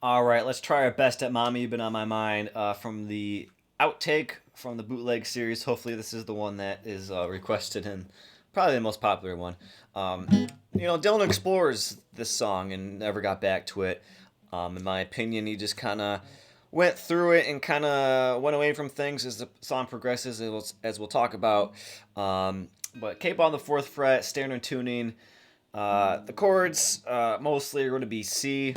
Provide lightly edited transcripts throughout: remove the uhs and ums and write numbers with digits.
All right, let's try our best at "Mommy You've Been on My Mind" from the Outtake from the bootleg series. Hopefully, this is the one that is requested and probably the most popular one. Um, Dylan explores this song and never got back to it. In my opinion, he just kind of went through it and kind of went away from things as the song progresses, as we'll talk about. But cape on the fourth fret, standard tuning. The chords mostly are going to be C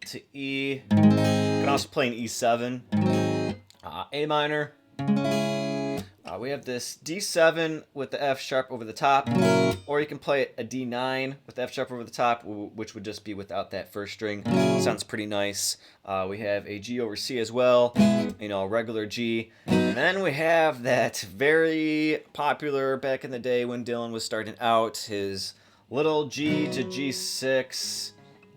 to E. You can also play an E7, A minor. We have this D7 with the F sharp over the top, or you can play a D9 with the F sharp over the top, which would just be without that first string. Sounds pretty nice. We have a G over C as well, regular G. And then we have that very popular back in the day when Dylan was starting out, his little G to G6,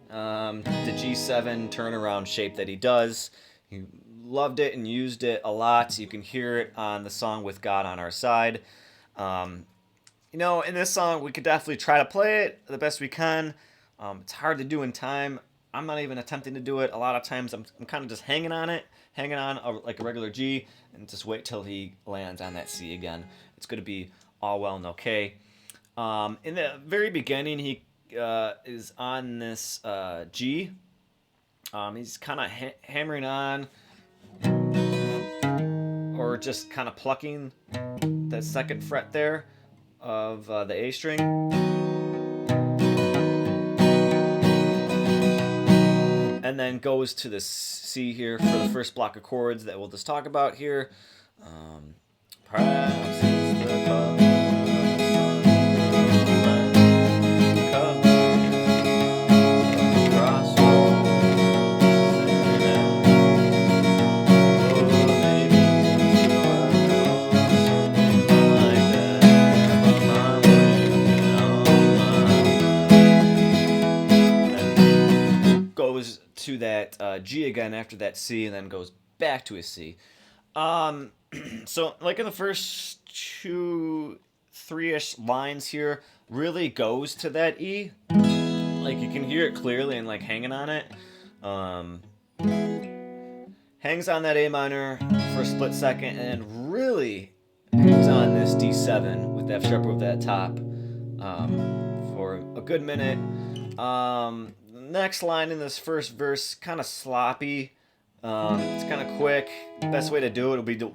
the G7 turnaround shape that he does. He loved it and used it a lot. You can hear it on the song "With God on Our Side." In this song, we could definitely try to play it the best we can. It's hard to do in time. I'm not even attempting to do it. A lot of times, I'm kind of just hanging on it, like a regular G, and just wait till he lands on that C again. It's going to be all well and okay. In the very beginning, he is on this G. He's kind of hammering on, or just kind of plucking the second fret there of the A string. And then goes to the C here for the first block of chords that we'll just talk about here. Perhaps it's the color goes to that G again after that C, and then goes back to a C. So, like in the first two, three-ish lines here, really goes to that E. Like you can hear it clearly and like hanging on it. Hangs on that A minor for a split second, and really hangs on this D7 with F sharp over that top for a good minute. Next line in this first verse, kind of sloppy. It's kind of quick. Best way to do it would be to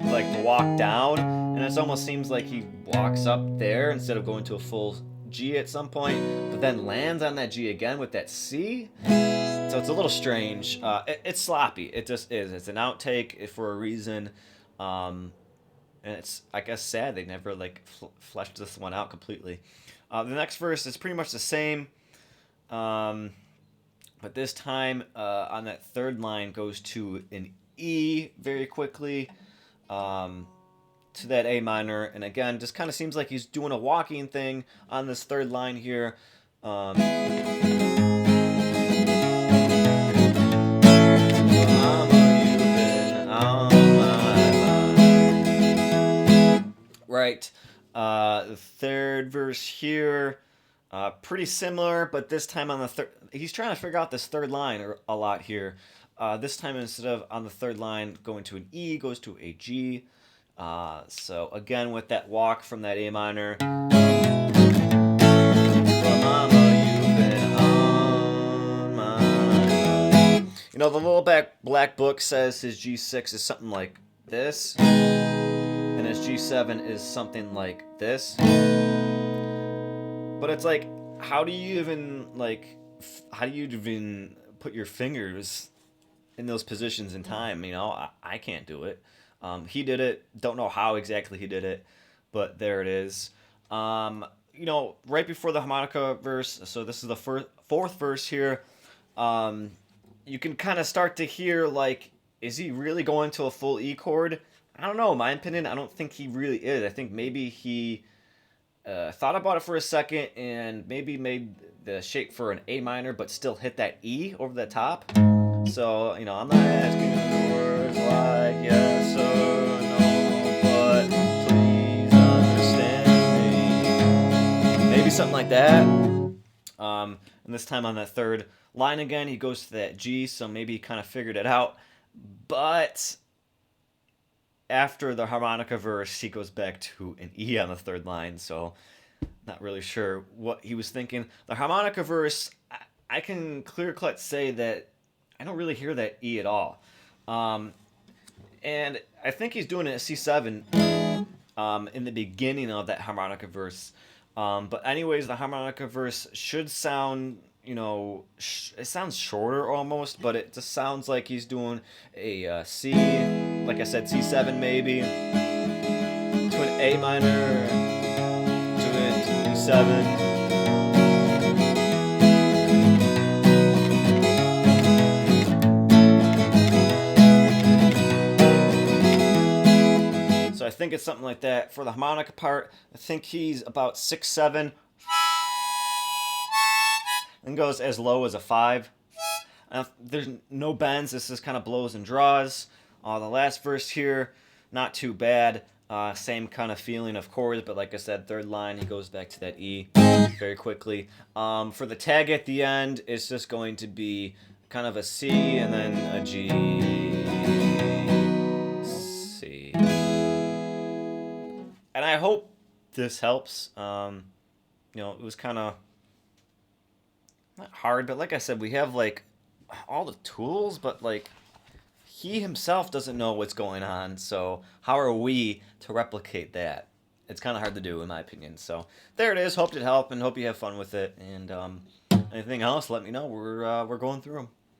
walk down, and it almost seems like he walks up there instead of going to a full G at some point, but then lands on that G again with that C. So it's a little strange. It's sloppy. It just is. It's an outtake for a reason, and it's, I guess, sad they never fleshed this one out completely. The next verse is pretty much the same. But this time, on that third line, goes to an E very quickly, to that A minor. And again, just kind of seems like he's doing a walking thing on this third line here. Right. The third verse here. Pretty similar, but this time on the third, he's trying to figure out this third line a lot here. This time, instead of on the third line going to an E, goes to a G. So again, with that walk from that A minor. The little black book says his G6 is something like this, and his G7 is something like this. But it's like, how do you even put your fingers in those positions in time? I can't do it. He did it. Don't know how exactly he did it, but there it is. Right before the harmonica verse. So this is the fourth verse here. You can kind of start to hear, is he really going to a full E chord? I don't know. In my opinion, I don't think he really is. I think maybe he thought about it for a second and maybe made the shape for an A minor, but still hit that E over the top. So, I'm not asking for words like yes or no, but please understand me. Maybe something like that. And this time on that third line again, he goes to that G, so maybe he kind of figured it out. But after the harmonica verse, he goes back to an E on the third line, so not really sure what he was thinking. The harmonica verse, I can clear cut say that I don't really hear that E at all. Um, and I think he's doing it at C7 in the beginning of that harmonica verse. But anyways, the harmonica verse should sound, it sounds shorter almost, but it just sounds like he's doing a C, like I said, C7 maybe, to an A minor, to an E7. So I think it's something like that. For the harmonica part, I think he's about 6'7", and goes as low as a 5. There's no bends. This is kind of blows and draws. The last verse here, not too bad. Same kind of feeling of chords, but like I said, third line, he goes back to that E very quickly. For the tag at the end, it's just going to be kind of a C and then a G, C. And I hope this helps. It was kind of not hard, but like I said, we have like all the tools, but like he himself doesn't know what's going on. So how are we to replicate that? It's kind of hard to do, in my opinion. So there it is. Hope it helped, and hope you have fun with it. And anything else, let me know. We're going through them.